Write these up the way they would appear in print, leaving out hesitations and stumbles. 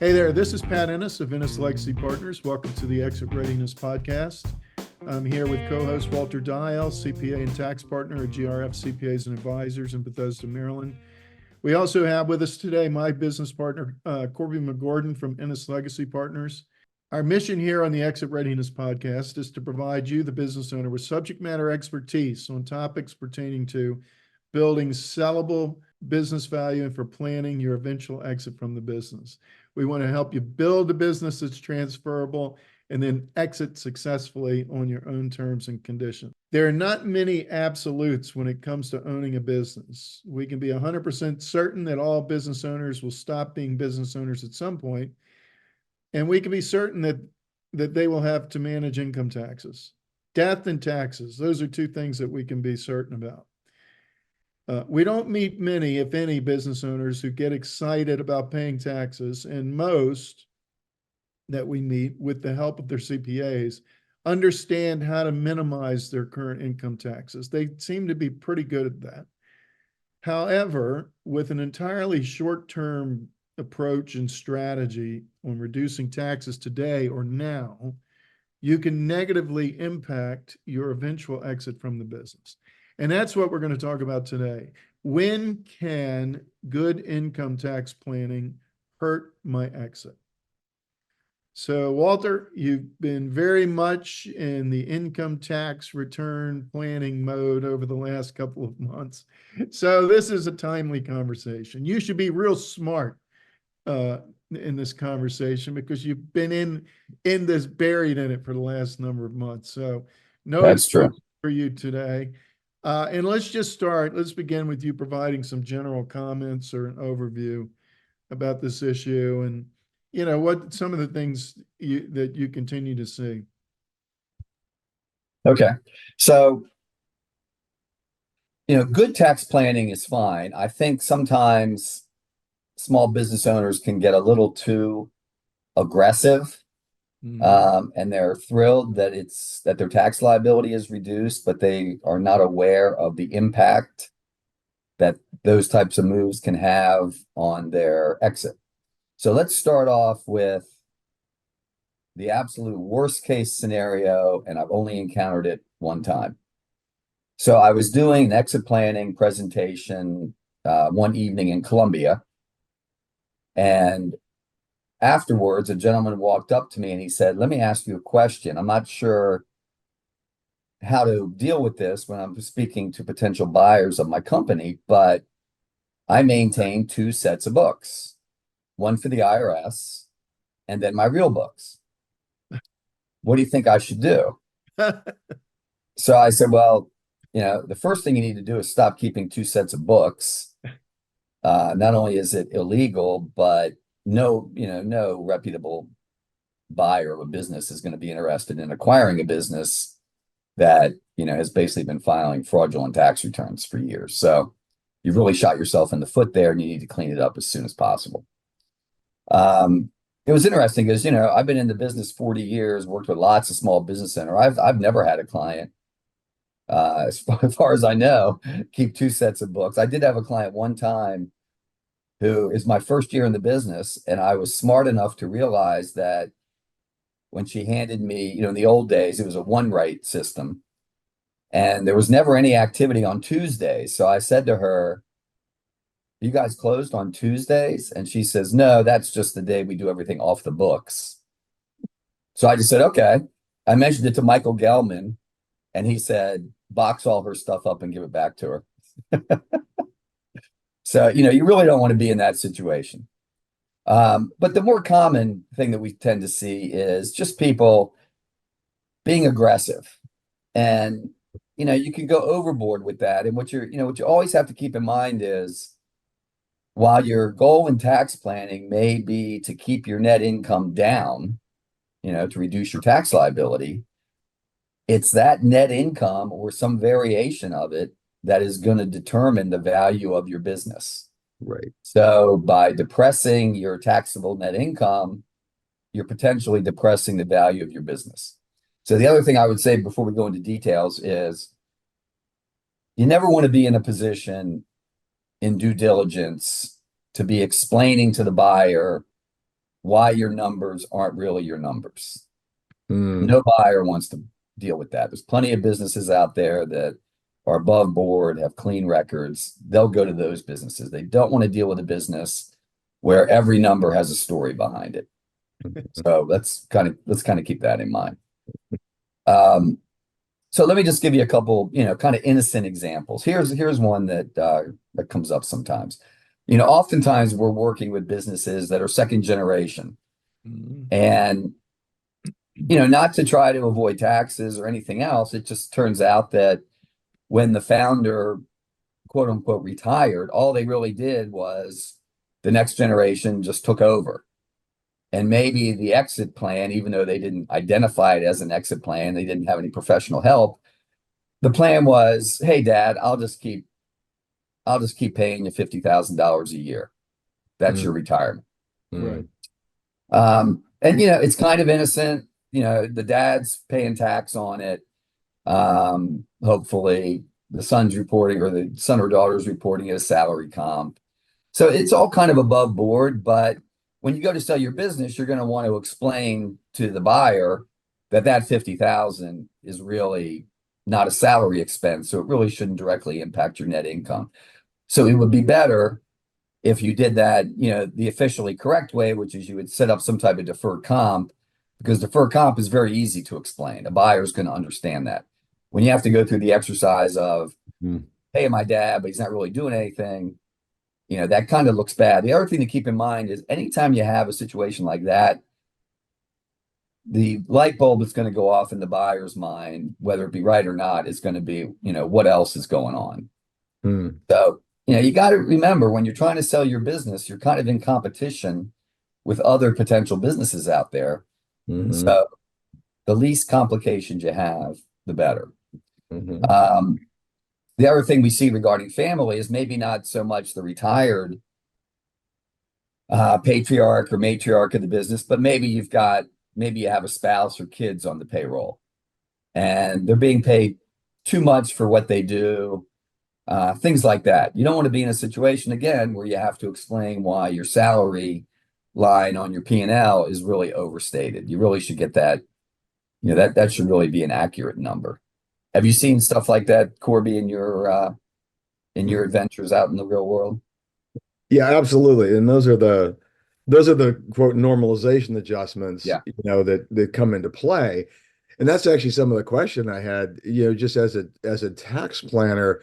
Hey there, this is Pat Ennis of Ennis Legacy Partners. Welcome to the Exit Readiness podcast. I'm here with co-host Walter Dial, CPA and tax partner at GRF CPAs and Advisors in Bethesda, Maryland. We also have with us today my business partner, Corby McGordon from Ennis Legacy Partners. Our mission here on the Exit Readiness podcast is to provide you, the business owner, with subject matter expertise on topics pertaining to building sellable business value and for planning your eventual exit from the business. We want to help you build a business that's transferable and then exit successfully on your own terms and conditions. There are not many absolutes when it comes to owning a business. We can be 100% certain that all business owners will stop being business owners at some point, and we can be certain that they will have to manage income taxes. Death and taxes, those are two things that we can be certain about. We don't meet many, if any, business owners who get excited about paying taxes, and most that we meet, with the help of their CPAs, understand how to minimize their current income taxes. They seem to be pretty good at that. However, with an entirely short-term approach and strategy on reducing taxes today or now, you can negatively impact your eventual exit from the business. And that's what we're going to talk about today. When can good income tax planning hurt my exit? So, Walter, you've been very much in the income tax return planning mode over the last couple of months. So this is a timely conversation. You should be real smart in this conversation because you've been in this, buried in it for the last number of months. So That's true for you today. And let's just start. Let's begin with you providing some general comments or an overview about this issue and, what some of the things that you continue to see. Okay. So, good tax planning is fine. I think sometimes small business owners can get a little too aggressive. And they're thrilled that their tax liability is reduced, but they are not aware of the impact that those types of moves can have on their exit. So let's start off with the absolute worst case scenario, and I've only encountered it one time. So I was doing an exit planning presentation one evening in Columbia, and afterwards, a gentleman walked up to me and he said, "Let me ask you a question. I'm not sure how to deal with this when I'm speaking to potential buyers of my company, but I maintain two sets of books, one for the IRS and then my real books. What do you think I should do?" So I said, "Well, the first thing you need to do is stop keeping two sets of books. Not only is it illegal, but no reputable buyer of a business is going to be interested in acquiring a business that, has basically been filing fraudulent tax returns for years. So you've really shot yourself in the foot there and you need to clean it up as soon as possible." It was interesting because, I've been in the business 40 years, worked with lots of small business owners. I've never had a client, as far as I know, keep two sets of books. I did have a client one time who is my first year in the business, and I was smart enough to realize that when she handed me, in the old days, it was a one-write system, and there was never any activity on Tuesdays. So I said to her, "You guys closed on Tuesdays?" And she says, "No, that's just the day we do everything off the books." So I just said, "Okay." I mentioned it to Michael Gelman, and he said, "Box all her stuff up and give it back to her." So, you really don't want to be in that situation. But the more common thing that we tend to see is just people being aggressive. And, you can go overboard with that. And what you always have to keep in mind is, while your goal in tax planning may be to keep your net income down, to reduce your tax liability, it's that net income or some variation of it that is going to determine the value of your business. Right. So by depressing your taxable net income, you're potentially depressing the value of your business. So the other thing I would say before we go into details is you never want to be in a position in due diligence to be explaining to the buyer why your numbers aren't really your numbers. Mm. No buyer wants to deal with that. There's plenty of businesses out there that are above board, have clean records. They'll go to those businesses. They don't want to deal with a business where every number has a story behind it. So let's kind of keep that in mind. So let me just give you a couple, kind of innocent examples. Here's one that comes up sometimes. Oftentimes we're working with businesses that are second generation, and not to try to avoid taxes or anything else. It just turns out that when the founder, quote unquote, retired, all they really did was the next generation just took over. And maybe the exit plan, even though they didn't identify it as an exit plan, they didn't have any professional help. The plan was, hey, Dad, I'll just keep paying you $50,000 a year. That's your retirement. Right. And it's kind of innocent. The dad's paying tax on it. Hopefully the son's reporting, or the son or daughter's reporting it as salary comp. So it's all kind of above board, but when you go to sell your business, you're going to want to explain to the buyer that 50,000 is really not a salary expense, so it really shouldn't directly impact your net income. So it would be better if you did that, the officially correct way, which is you would set up some type of deferred comp, because deferred comp is very easy to explain. A buyer's going to understand that. When you have to go through the exercise of paying my dad, but he's not really doing anything, that kind of looks bad. The other thing to keep in mind is anytime you have a situation like that, the light bulb that's going to go off in the buyer's mind, whether it be right or not, is going to be, what else is going on. So, you got to remember, when you're trying to sell your business, you're kind of in competition with other potential businesses out there. So the least complications you have, the better. The other thing we see regarding family is maybe not so much the retired patriarch or matriarch of the business, but maybe you have a spouse or kids on the payroll, and they're being paid too much for what they do, things like that. You don't want to be in a situation, again, where you have to explain why your salary line on your P&L is really overstated. You really should get that, that should really be an accurate number. Have you seen stuff like that, Corby, in your adventures out in the real world? Yeah, absolutely. And those are the quote normalization adjustments, that come into play. And that's actually some of the question I had, just as a tax planner,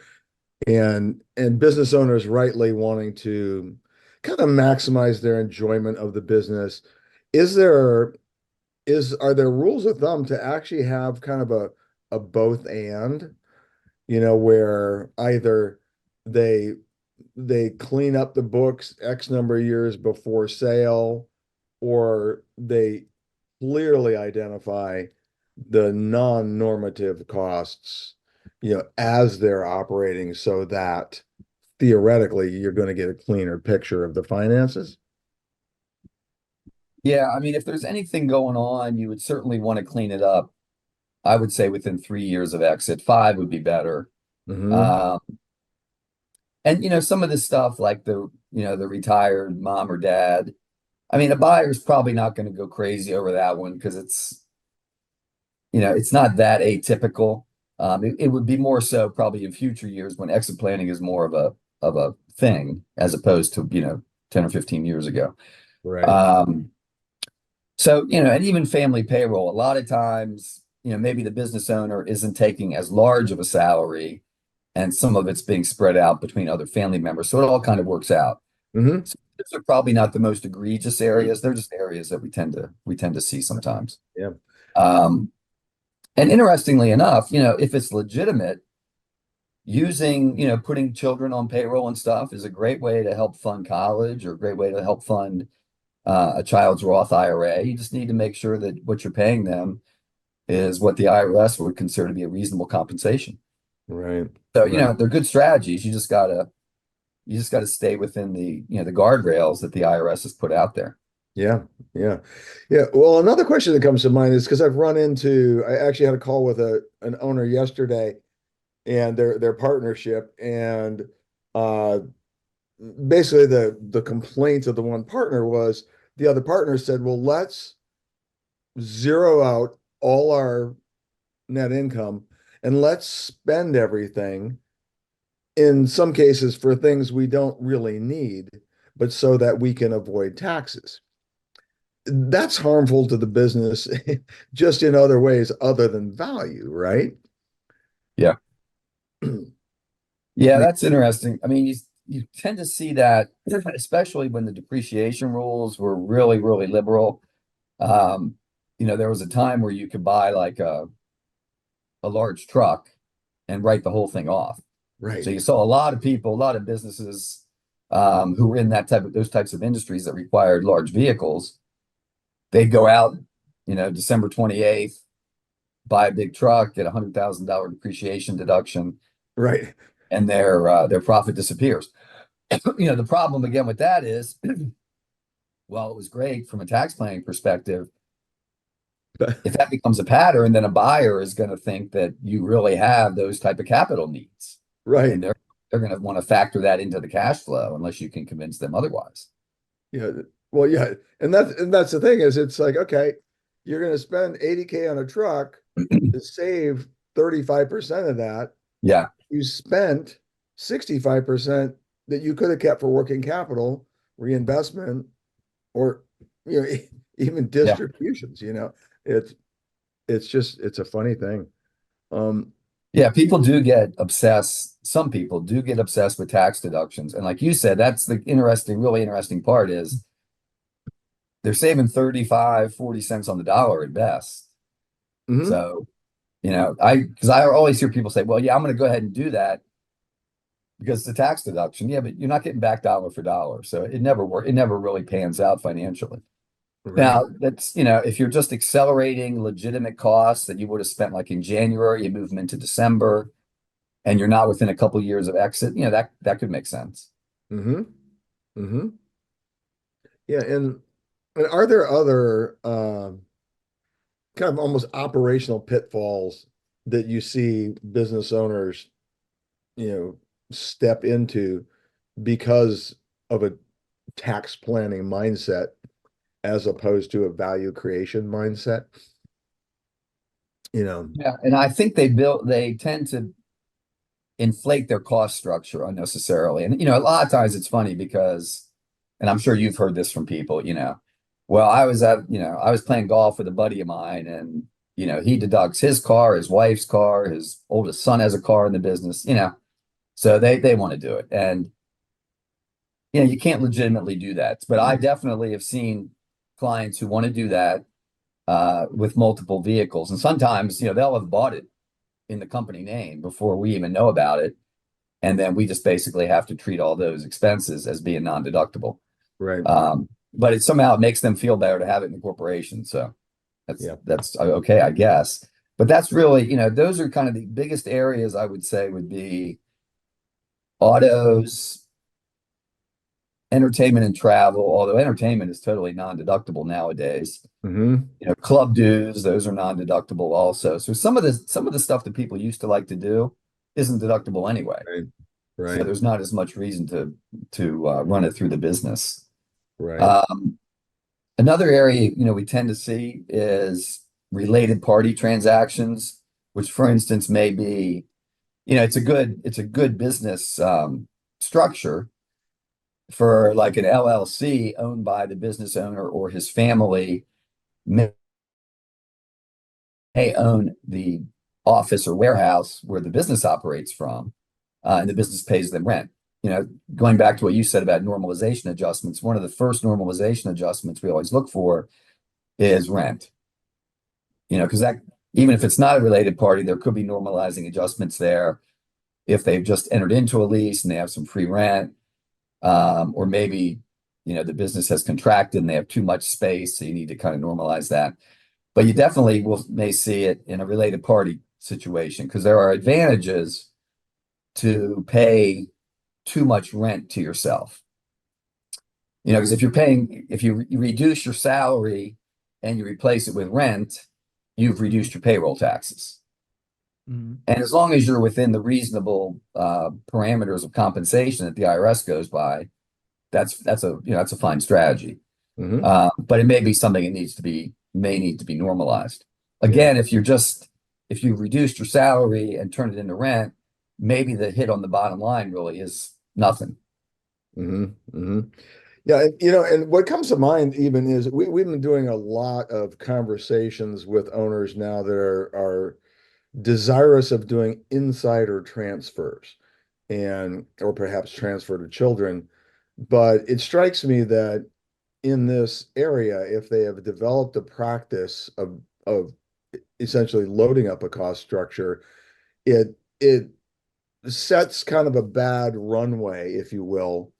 and business owners rightly wanting to kind of maximize their enjoyment of the business. Are there rules of thumb to actually have kind of a both and, where either they clean up the books X number of years before sale, or they clearly identify the non-normative costs, as they're operating, so that theoretically you're going to get a cleaner picture of the finances? Yeah, I mean, if there's anything going on, you would certainly want to clean it up. I would say within 3 years of exit. 5 would be better. And some of this stuff, like the retired mom or dad, I mean, a buyer's probably not going to go crazy over that one, because it's not that atypical. It would be more so probably in future years, when exit planning is more of a thing, as opposed to 10 or 15 years ago. Right. So, and even family payroll, a lot of times, maybe the business owner isn't taking as large of a salary, and some of it's being spread out between other family members. So it all kind of works out. So those are probably not the most egregious areas. They're just areas that we tend to see sometimes. Yeah. And interestingly enough, if it's legitimate, using, putting children on payroll and stuff is a great way to help fund college, or a great way to help fund a child's Roth IRA. You just need to make sure that what you're paying them is what the IRS would consider to be a reasonable compensation. Right. So, they're good strategies. You just gotta stay within the, the guardrails that the IRS has put out there. Yeah. Well, another question that comes to mind is, because I actually had a call with an owner yesterday, and their partnership, and basically the complaint of the one partner was the other partner said, well, let's zero out all our net income and let's spend everything in some cases for things we don't really need, but so that we can avoid taxes. That's harmful to the business just in other ways other than value, right? Yeah. Yeah, that's interesting. I mean, you tend to see that, especially when the depreciation rules were really, really liberal. There was a time where you could buy like a large truck and write the whole thing off. Right. So you saw a lot of people, a lot of businesses who were in those types of industries that required large vehicles. They'd go out, December 28th, buy a big truck, get $100,000 depreciation deduction, Right. and their profit disappears. The problem again with that is, well, it was great from a tax planning perspective. If that becomes a pattern, then a buyer is going to think that you really have those type of capital needs. Right. And they're going to want to factor that into the cash flow unless you can convince them otherwise. Yeah. Well, yeah. And that's the thing is it's like, okay, you're going to spend 80K on a truck to save 35% of that. Yeah. You spent 65% that you could have kept for working capital, reinvestment, or even distributions. It's a funny thing. Yeah, people do get obsessed. Some people do get obsessed with tax deductions. And like you said, that's the really interesting part is they're saving 35, 40 cents on the dollar at best. Mhm. So, because I always hear people say, well, yeah, I'm going to go ahead and do that because it's a tax deduction. Yeah, but you're not getting back dollar for dollar. So it never really pans out financially. Right. Now, that's, if you're just accelerating legitimate costs that you would have spent like in January, you move them into December, and you're not within a couple of years of exit, that could make sense. Mm-hmm. Mm-hmm. Yeah, and are there other kind of almost operational pitfalls that you see business owners, step into because of a tax planning mindset as opposed to a value creation mindset? Yeah, and I think they tend to inflate their cost structure unnecessarily. And a lot of times it's funny because, and I'm sure you've heard this from people, well, I was playing golf with a buddy of mine, and he deducts his car, his wife's car, his oldest son has a car in the business, so they want to do it. And you can't legitimately do that. But I definitely have seen clients who want to do that with multiple vehicles. And sometimes, they'll have bought it in the company name before we even know about it. And then we just basically have to treat all those expenses as being non-deductible. Right. But it somehow makes them feel better to have it in the corporation. So that's okay, I guess. But that's really, those are kind of the biggest areas I would say would be autos, entertainment and travel, although entertainment is totally non-deductible nowadays. Mm-hmm. Club dues, those are non-deductible also. So some of the stuff that people used to like to do isn't deductible anyway. Right. So there's not as much reason to run it through the business. Right. Another area, we tend to see is related party transactions, which for instance may be, it's a good business structure for like an LLC owned by the business owner or his family may own the office or warehouse where the business operates from, and the business pays them rent. Going back to what you said about normalization adjustments, one of the first normalization adjustments we always look for is rent. Because that, even if it's not a related party, there could be normalizing adjustments there if they've just entered into a lease and they have some free rent, or maybe the business has contracted and they have too much space, so you need to kind of normalize that. But you definitely may see it in a related party situation because there are advantages to pay too much rent to yourself. Because if you reduce your salary and you replace it with rent, you've reduced your payroll taxes. Mm-hmm. And as long as you're within the reasonable parameters of compensation that the IRS goes by, that's a fine strategy. But it may be something that may need to be normalized. Again, if you reduced your salary and turned it into rent, maybe the hit on the bottom line really is nothing. Yeah, and, and what comes to mind even is we've been doing a lot of conversations with owners now that are desirous of doing insider transfers or perhaps transfer to children. But it strikes me that in this area, if they have developed a practice of essentially loading up a cost structure, it sets kind of a bad runway, if you will,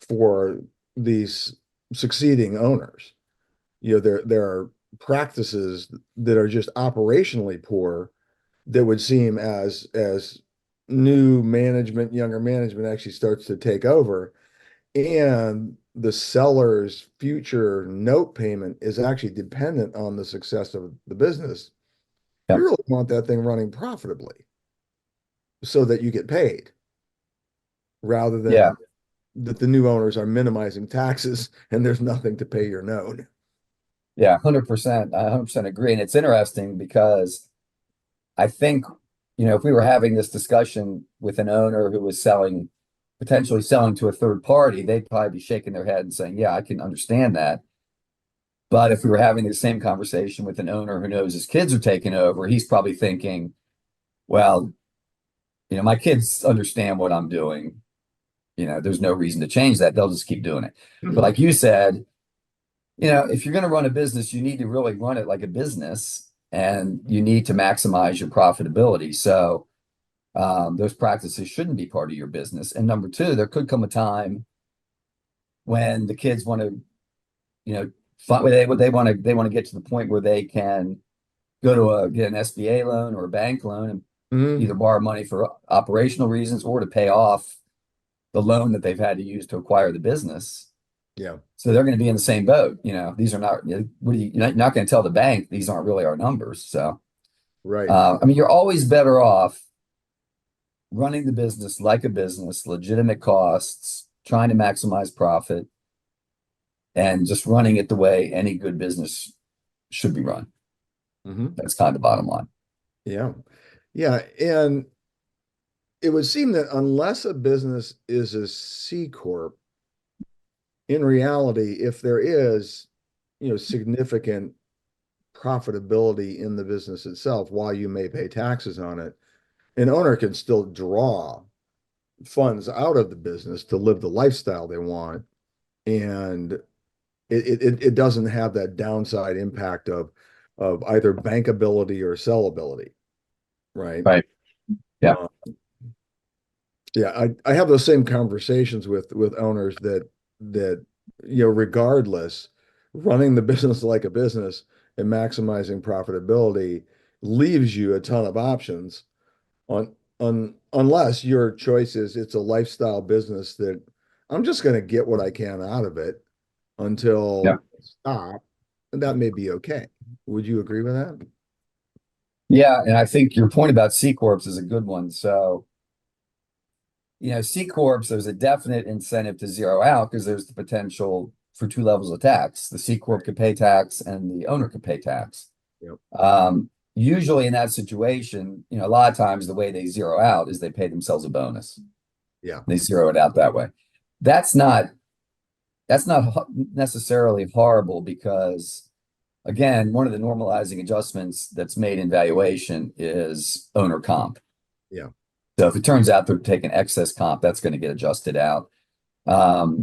for these succeeding owners. There are practices that are just operationally poor that would seem as younger management actually starts to take over, and the seller's future note payment is actually dependent on the success of the business. Yep. You really want that thing running profitably so that you get paid, rather than that the new owners are minimizing taxes and there's nothing to pay your note. Yeah, 100%. I 100% agree. And it's interesting because I think, if we were having this discussion with an owner who was potentially selling to a third party, they'd probably be shaking their head and saying, yeah, I can understand that. But if we were having the same conversation with an owner who knows his kids are taking over, he's probably thinking, well, my kids understand what I'm doing. There's no reason to change that. They'll just keep doing it. But like you said, if you're going to run a business, you need to really run it like a business, and you need to maximize your profitability. So those practices shouldn't be part of your business. And number two, there could come a time when the kids want to, they want to get to the point where they can go to get an SBA loan or a bank loan and either borrow money for operational reasons or to pay off the loan that they've had to use to acquire the business. Yeah. So they're going to be in the same boat. These are not, you're not going to tell the bank these aren't really our numbers. So, right. You're always better off running the business like a business, legitimate costs, trying to maximize profit, and just running it the way any good business should be run. That's kind of the bottom line. Yeah. Yeah. And it would seem that unless a business is a C Corp, in reality, if there is, significant profitability in the business itself, while you may pay taxes on it, an owner can still draw funds out of the business to live the lifestyle they want. And it doesn't have that downside impact of either bankability or sellability. Right. Right. Yeah. Yeah. I have those same conversations with owners that regardless, running the business like a business and maximizing profitability leaves you a ton of options unless your choice is it's a lifestyle business that I'm just going to get what I can out of it until I stop, and that may be okay. Would you agree with that? Yeah, and I think your point about C Corps is a good one. So, C Corps, there's a definite incentive to zero out because there's the potential for two levels of tax. The C Corp could pay tax and the owner could pay tax. Yep. Usually in that situation, a lot of times the way they zero out is they pay themselves a bonus. Yeah. They zero it out that way. That's not necessarily horrible because, again, one of the normalizing adjustments that's made in valuation is owner comp. Yeah. So if it turns out they're taking excess comp, that's going to get adjusted out. But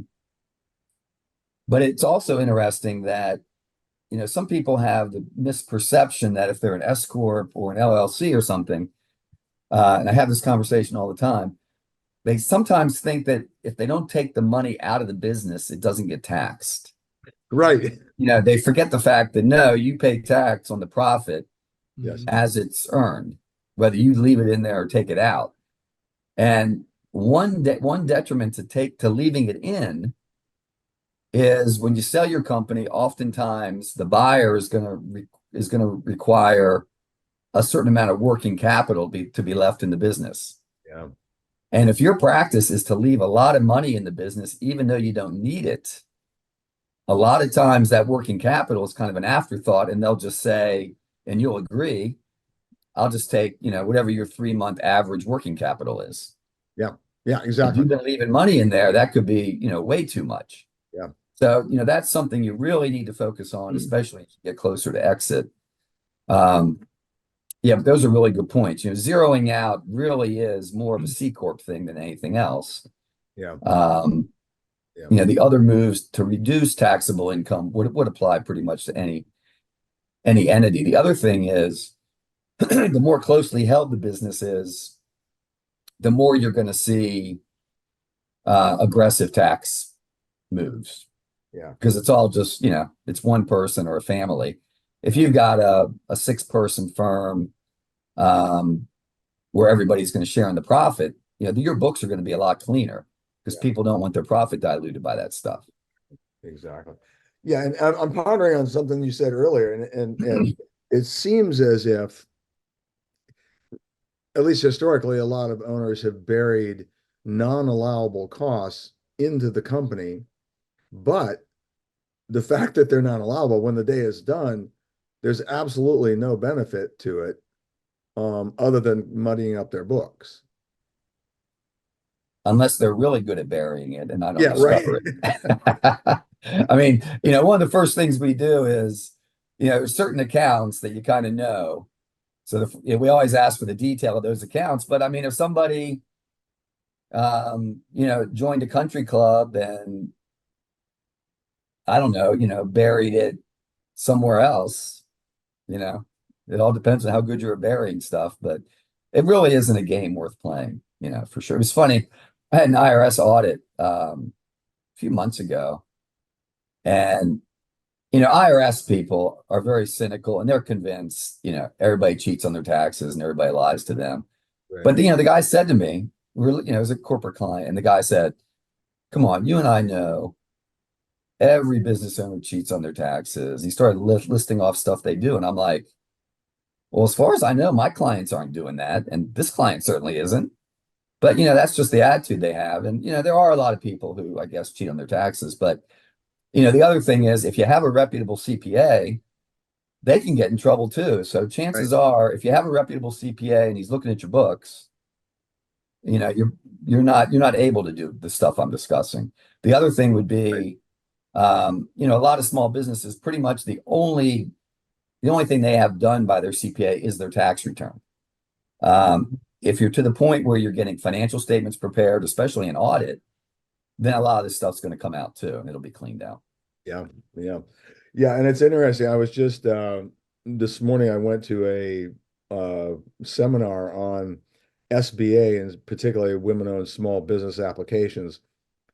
it's also interesting that, some people have the misperception that if they're an S Corp or an LLC or something, and I have this conversation all the time, they sometimes think that if they don't take the money out of the business, it doesn't get taxed. Right. They forget the fact that no, you pay tax on the profit Yes. as it's earned, whether you leave it in there or take it out. And one detriment to leaving it in is when you sell your company, oftentimes the buyer is going to require a certain amount of working capital to be left in the business. Yeah. And if your practice is to leave a lot of money in the business, even though you don't need it, a lot of times that working capital is kind of an afterthought, and they'll just say, and you'll agree, I'll just take, whatever your 3-month average working capital is. Yeah. Yeah, If exactly. you've been leaving money in there, that could be, way too much. Yeah. So, that's something you really need to focus on, especially as you get closer to exit. Yeah, but those are really good points. Zeroing out really is more of a C Corp thing than anything else. Yeah. The other moves to reduce taxable income would apply pretty much to any entity. The other thing is the more closely held the business is, the more you're going to see aggressive tax moves. Yeah. Because it's all just, it's one person or a family. If you've got a 6-person firm where everybody's going to share in the profit, your books are going to be a lot cleaner because people don't want their profit diluted by that stuff. Exactly. Yeah, and I'm pondering on something you said earlier, and it seems as if, at least historically, a lot of owners have buried non-allowable costs into the company, but the fact that they're not allowable when the day is done, there's absolutely no benefit to it, other than muddying up their books. Unless they're really good at burying it and I don't Yeah, right. discover it. I mean, one of the first things we do is, certain accounts that you kind of know. So we always ask for the detail of those accounts. But I mean, if somebody, joined a country club and I don't know, buried it somewhere else, it all depends on how good you're at burying stuff. But it really isn't a game worth playing, for sure. It was funny. I had an IRS audit a few months ago, and IRS people are very cynical and they're convinced, everybody cheats on their taxes and everybody lies to them. Right. But the guy said to me, it was a corporate client, and the guy said, "Come on, you and I know every business owner cheats on their taxes." He started listing off stuff they do, and I'm like, well, as far as I know, my clients aren't doing that, and this client certainly isn't. But that's just the attitude they have. And there are a lot of people who, I guess, cheat on their taxes. But the other thing is, if you have a reputable CPA, they can get in trouble too. So chances are, if you have a reputable CPA and he's looking at your books, you're not able to do the stuff I'm discussing. The other thing would be, a lot of small businesses, pretty much the only thing they have done by their CPA is their tax return. If you're to the point where you're getting financial statements prepared, especially an audit, then a lot of this stuff's going to come out too, and it'll be cleaned out. Yeah. And it's interesting. I was just this morning I went to a seminar on SBA, and particularly women-owned small business applications.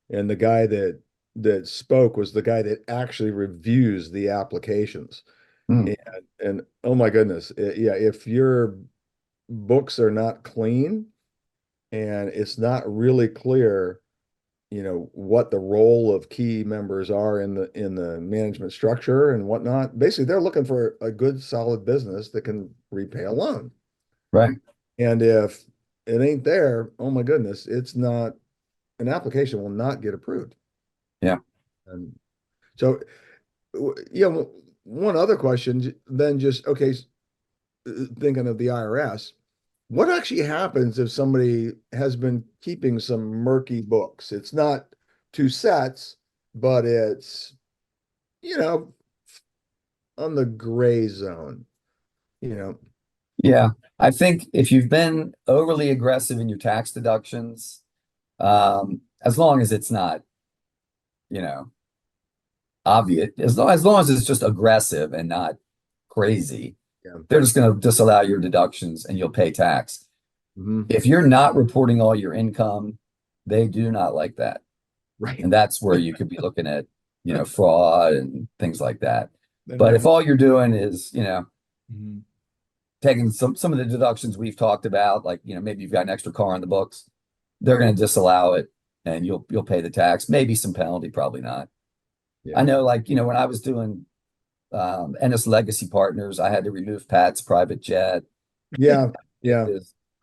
And the guy that spoke was the guy that actually reviews the applications. And oh my goodness, if your books are not clean and it's not really clear, what the role of key members are in the management structure and whatnot. Basically, they're looking for a good, solid business that can repay a loan. Right. And if it ain't there, oh my goodness, an application will not get approved. Yeah. And so, one other question, then thinking of the IRS, what actually happens if somebody has been keeping some murky books? It's not 2 sets, but it's, on the gray zone, Yeah. I think if you've been overly aggressive in your tax deductions, as long as it's not, obvious, as long as it's just aggressive and not crazy, they're just going to disallow your deductions and you'll pay tax. If you're not reporting all your income, they do not like that. Right. And that's where you could be looking at, fraud and things like that. But if all you're doing is, taking some of the deductions we've talked about, like, maybe you've got an extra car on the books, they're going to disallow it and you'll pay the tax, maybe some penalty, probably not. I know, like, when I was doing Ennis Legacy Partners, I had to remove Pat's private jet. Yeah.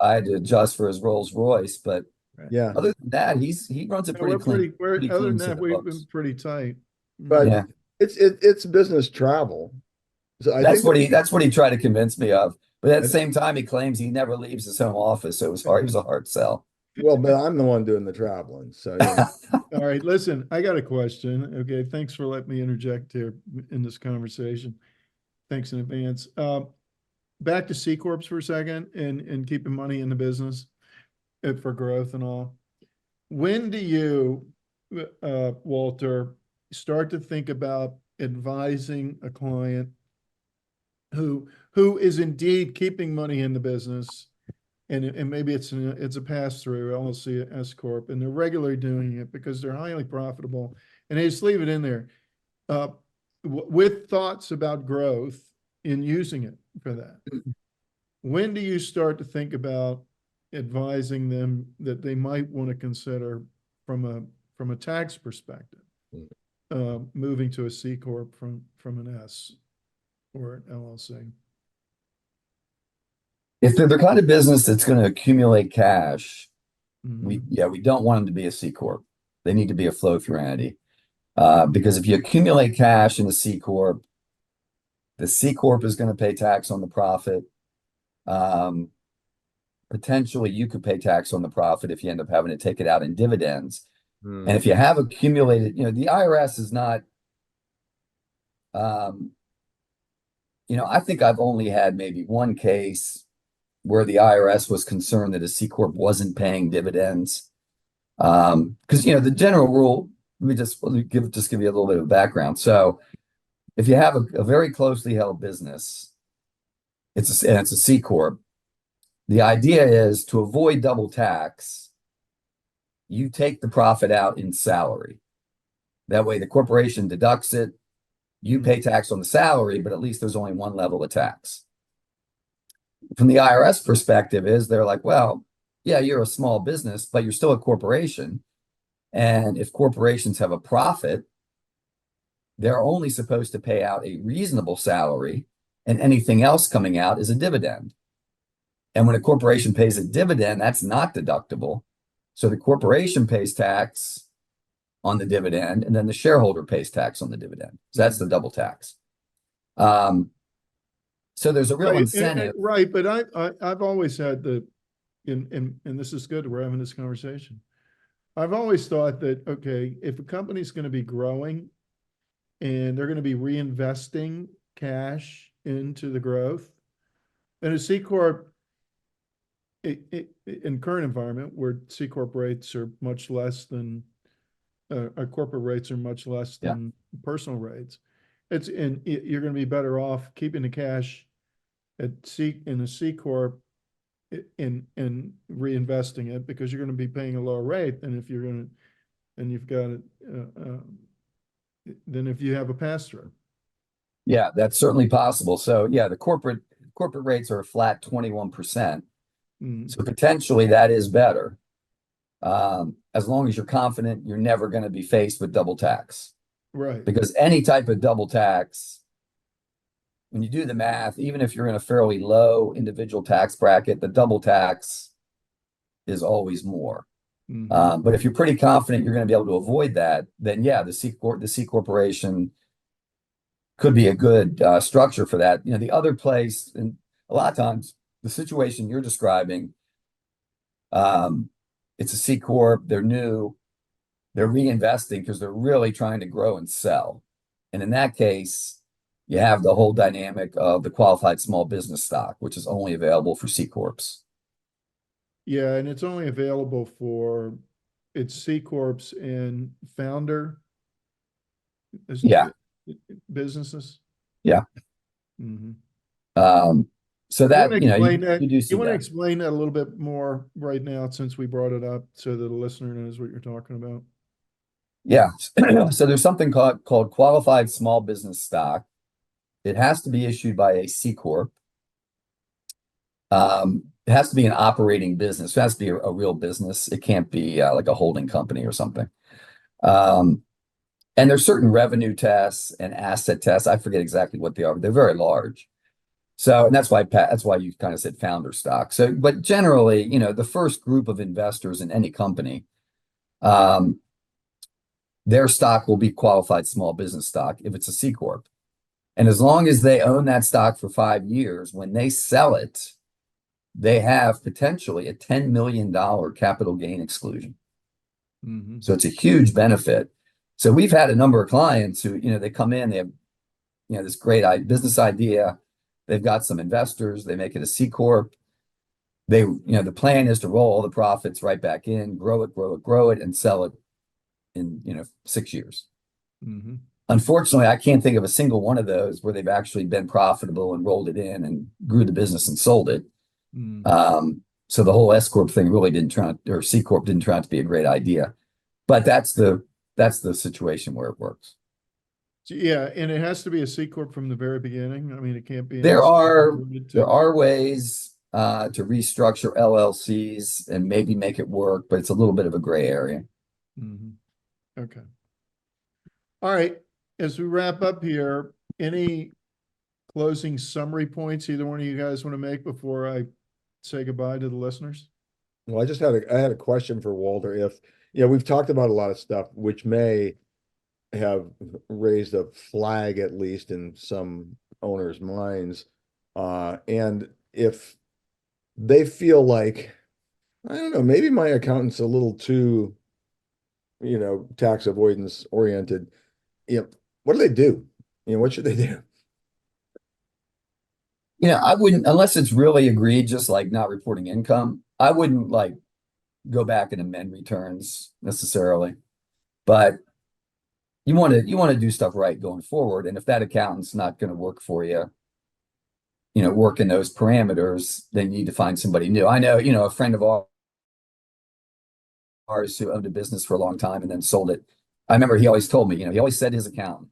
I had to adjust for his Rolls Royce, but Yeah. other than that, he runs a pretty clean. Other than that, we've been pretty tight. But it's business travel. So I think That's what he tried to convince me of. But at the I- same time, he claims he never leaves his home office, so it was a hard sell. well, but I'm the one doing the traveling. So All right, listen, I got a question. Okay, thanks for letting me interject here in this conversation. Thanks in advance. Back to C Corps for a second and keeping money in the business for growth and all. When do you, Walter, start to think about advising a client who is indeed keeping money in the business, and maybe it's a pass-through LLC S Corp, and they're regularly doing it because they're highly profitable, and they just leave it in there with thoughts about growth in using it for that. When do you start to think about advising them that they might want to consider from a tax perspective, moving to a C Corp from an S or an LLC? If they're the kind of business that's going to accumulate cash, Mhm. we don't want them to be a C Corp. They need to be a flow-through entity. Because if you accumulate cash in a C Corp, the C Corp is going to pay tax on the profit. Potentially, you could pay tax on the profit if you end up having to take it out in dividends. And if you have accumulated, the IRS is not, I think I've only had maybe one case where the IRS was concerned that a C Corp wasn't paying dividends. Because, the general rule, let me give you a little bit of background. So if you have a very closely held business, it's a C Corp, the idea is to avoid double tax, you take the profit out in salary. That way the corporation deducts it, you pay tax on the salary, but at least there's only one level of tax. From the IRS perspective they're like, well, yeah, you're a small business, but you're still a corporation. And if corporations have a profit, they're only supposed to pay out a reasonable salary, and anything else coming out is a dividend. And when a corporation pays a dividend, that's not deductible. So the corporation pays tax on the dividend, and then the shareholder pays tax on the dividend. So that's the double tax. So there's a real incentive. Right, but I've always had and this is good, we're having this conversation. I've always thought that, okay, if a company's going to be growing and they're going to be reinvesting cash into the growth, then a C Corp, in current environment where C Corp rates are much less than corporate rates are much less than personal rates, you're going to be better off keeping the cash in a C Corp in reinvesting it, because you're going to be paying a lower rate than if you're going to, and you've got it than if you have a pass-through. Yeah, that's certainly possible. So yeah, the corporate rates are a flat 21%. So potentially that is better. As long as you're confident you're never going to be faced with double tax. Right. Because any type of double tax, when you do the math, even if you're in a fairly low individual tax bracket, the double tax is always more. But if you're pretty confident you're going to be able to avoid that, then yeah, the C corporation could be a good structure for that. The other place, and a lot of times the situation you're describing, it's a C Corp, they're new, they're reinvesting because they're really trying to grow and sell. And in that case, you have the whole dynamic of the qualified small business stock, which is only available for C Corps. Yeah, and it's only available for C Corps and founder businesses. Yeah. So that, you do see you want to that. explain that a little bit more right now, since we brought it up, so that the listener knows what you're talking about. Yeah. So there's something called qualified small business stock. It has to be issued by a C Corp. It has to be an operating business. It has to be a real business. It can't be like a holding company or something. And there's certain revenue tests and asset tests. I forget exactly what they are, but they're very large. So, and that's why you kind of said founder stock. So, but generally, the first group of investors in any company, their stock will be qualified small business stock if it's a C Corp. And as long as they own that stock for 5 years, when they sell it, they have potentially a $10 million capital gain exclusion. Mm-hmm. So it's a huge benefit. So we've had a number of clients who, they come in, they have, this great business idea. They've got some investors, they make it a C Corp. They, the plan is to roll all the profits right back in, grow it, and sell it in, 6 years. Mm-hmm. Unfortunately, I can't think of a single one of those where they've actually been profitable and rolled it in and grew the business and sold it. Mm-hmm. So the whole S Corp thing really didn't turn out, or C Corp didn't turn out to be a great idea. But that's the situation where it works. Yeah, and it has to be a C Corp from the very beginning. I mean, it can't be. There are ways to restructure LLCs and maybe make it work, but it's a little bit of a gray area. Mm-hmm. Okay. All right. As we wrap up here, any closing summary points either one of you guys want to make before I say goodbye to the listeners? Well, I had a question for Walter. If, we've talked about a lot of stuff which may have raised a flag, at least in some owners' minds. And if they feel like, I don't know, maybe my accountant's a little too, tax avoidance oriented, what do they do? What should they do? I wouldn't, unless it's really egregious, like not reporting income, I wouldn't like go back and amend returns necessarily. But you want to do stuff right going forward. And if that accountant's not going to work for you, work in those parameters, then you need to find somebody new. I know, a friend of ours who owned a business for a long time and then sold it. I remember he always told me, he always said to his accountant,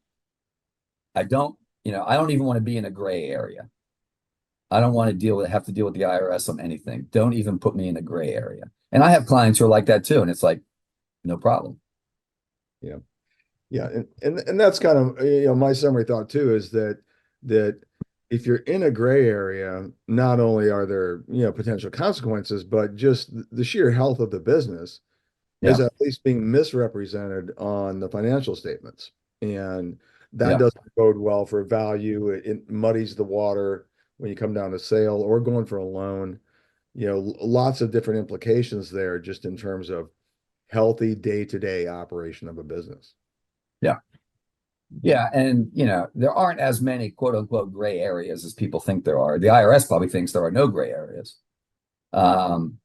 I don't even want to be in a gray area. I don't want to have to deal with the IRS on anything. Don't even put me in a gray area. And I have clients who are like that too. And it's like, no problem. Yeah. Yeah. And that's kind of, my summary thought too, is that if you're in a gray area, not only are there, potential consequences, but just the sheer health of the business is at least being misrepresented on the financial statements. And that doesn't bode well for value. It muddies the water when you come down to sale or going for a loan. Lots of different implications there just in terms of healthy day-to-day operation of a business. Yeah. Yeah. And, there aren't as many quote unquote gray areas as people think there are. The IRS probably thinks there are no gray areas. And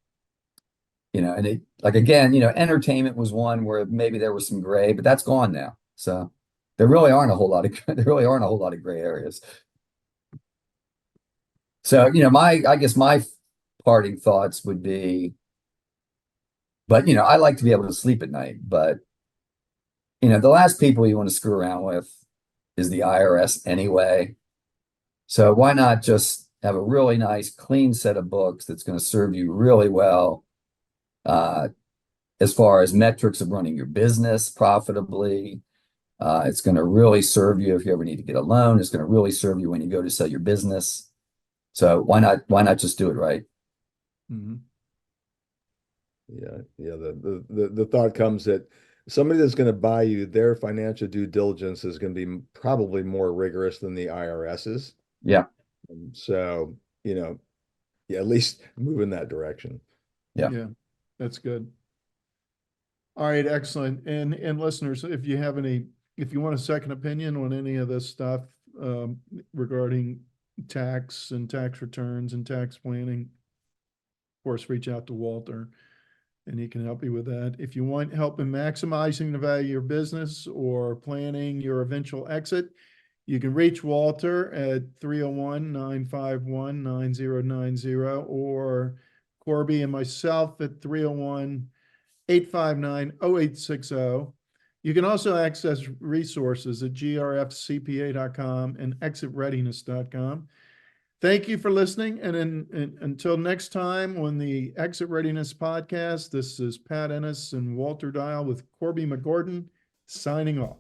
it, like, again, entertainment was one where maybe there was some gray, but that's gone now. So there really aren't a whole lot of gray areas. So, I guess my parting thoughts would be, but, I like to be able to sleep at night, but, the last people you want to screw around with is the IRS anyway. So why not just have a really nice, clean set of books that's going to serve you really well as far as metrics of running your business profitably. It's going to really serve you if you ever need to get a loan. It's going to really serve you when you go to sell your business. So why not just do it right? Mm-hmm. Yeah. The thought comes that somebody that's going to buy you, their financial due diligence is going to be probably more rigorous than the IRS's. Yeah. So, at least move in that direction. Yeah. Yeah, that's good. All right, excellent. And listeners, if you want a second opinion on any of this stuff regarding tax and tax returns and tax planning, of course, reach out to Walter and he can help you with that. If you want help in maximizing the value of your business or planning your eventual exit, you can reach Walter at 301-951-9090 or Corby and myself at 301-859-0860. You can also access resources at grfcpa.com and ExitReadiness.com. Thank you for listening. And until next time on the Exit Readiness podcast, this is Pat Ennis and Walter Dial with Corby McGordon signing off.